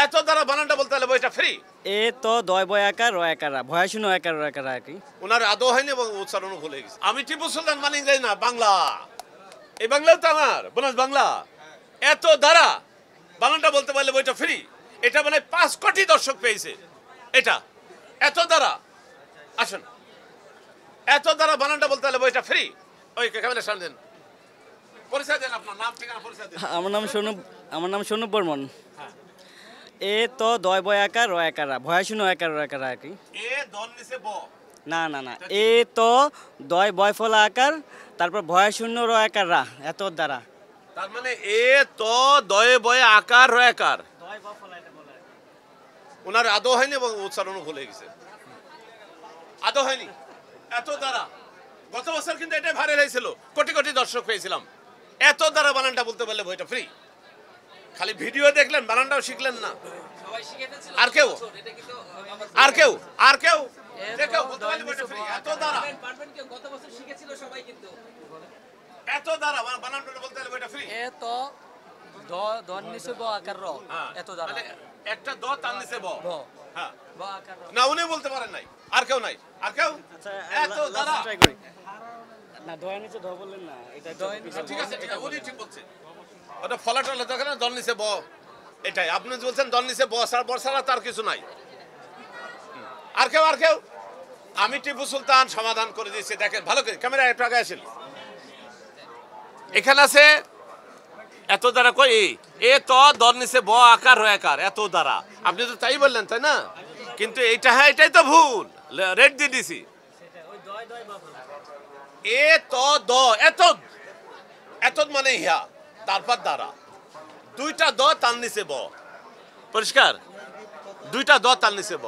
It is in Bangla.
এত দ্বারা বানানটা বলতে হলে বইটা ফ্রি। এ তো দয় বয় আকার র একার রা ভয় শূন্য একার র একার আর কি। ওনার আদৌ হয়নি এবং উচ্চারণও ভুলে গেছে। আমি টিপু সুলতান মানি যাই না বাংলা, এই বাংলাও তো আমার বোনাস বাংলা। এত দ্বারা বানানটা বলতে পারলে বইটা ফ্রি। এটা মানে 5 কোটি দর্শক পেয়েছে এটা। এত দ্বারা আসুন, এত দ্বারা বানানটা বলতে হলে বইটা ফ্রি। ওই ক্যামেরা সামনে দেন, পরিচয় দেন, আপনার নাম ঠিকানা পরিচয় দেন। আমার নাম সনুপ বর্মন। এ তো দয় বয় আকার র একার রা ভয় শূন্য একার র একার আর কি। এ দল নিচে ব, না না না, এ তো দয় বয় ফলা আকার, তারপর ভয় শূন্য র একার রা এত দ্বারা। তার মানে এ তো দয়ে বয়ে আকার র একার। ওনার আদৌ হয়নি এবং উচ্চারণও ভুলে গেছে। আদৌ হয়নি, এত দ্বারা। গত বছর কিন্তু এটাই ভাইরাল হয়েছিল, কোটি কোটি দর্শক পেয়েছিলাম। এত দ্বারা বানানটা বলতে পারলে বইটা ফ্রি। খালি ভিডিও দেখলেন, বানানটাও শিখলেন না। আর কেউ আর কেউ আর কেউ দেখো বলতে পারলে বইটা ফ্রি। এত দ্বারা, এত দ্বারা বানানটা বলতে পারলে বইটা ফ্রি। এ তো দ দন নিচে ব আকার র এত দ্বারা মানে একটা দ তার নিচে ব। ব হ্যাঁ, ব আকার র। না উনি বলতে পারেন নাই। আর কেউ নাই, আর কেউ। এত দ্বারা, ট্রাই করি না, দয় নিচে দ বললেন না, এটা দয় নিচে ঠিক আছে, ঠিক আছে, উনি ঠিক বলছে। ওটা ফলাটলা দেখেন না, দল নিচে ব। এটাই আপনি বলছেন, দল নিচে ব সার বর্ষারা তার কিছু নাই। আর কেউ আর কেউ। আমি টিপু সুলতান সমাধান করে দিয়েছি। দেখেন ভালো করে, ক্যামেরা একটু আগে আসেন। এখানে আছে এত দ্বারা কই এ তো দল নিচে ব আকার হয় আকার, এত দ্বারা। আপনি তো তাই বললেন তাই না? কিন্তু এইটা, হ্যাঁ এটাই তো ভুল, রেড দিয়ে দিছি। এ তো দ এত, এত মানে ইহা, তারপর দ্বারা দুইটা দ তার নিচে ব। পরিষ্কার, দুইটা দ তার নিচে ব।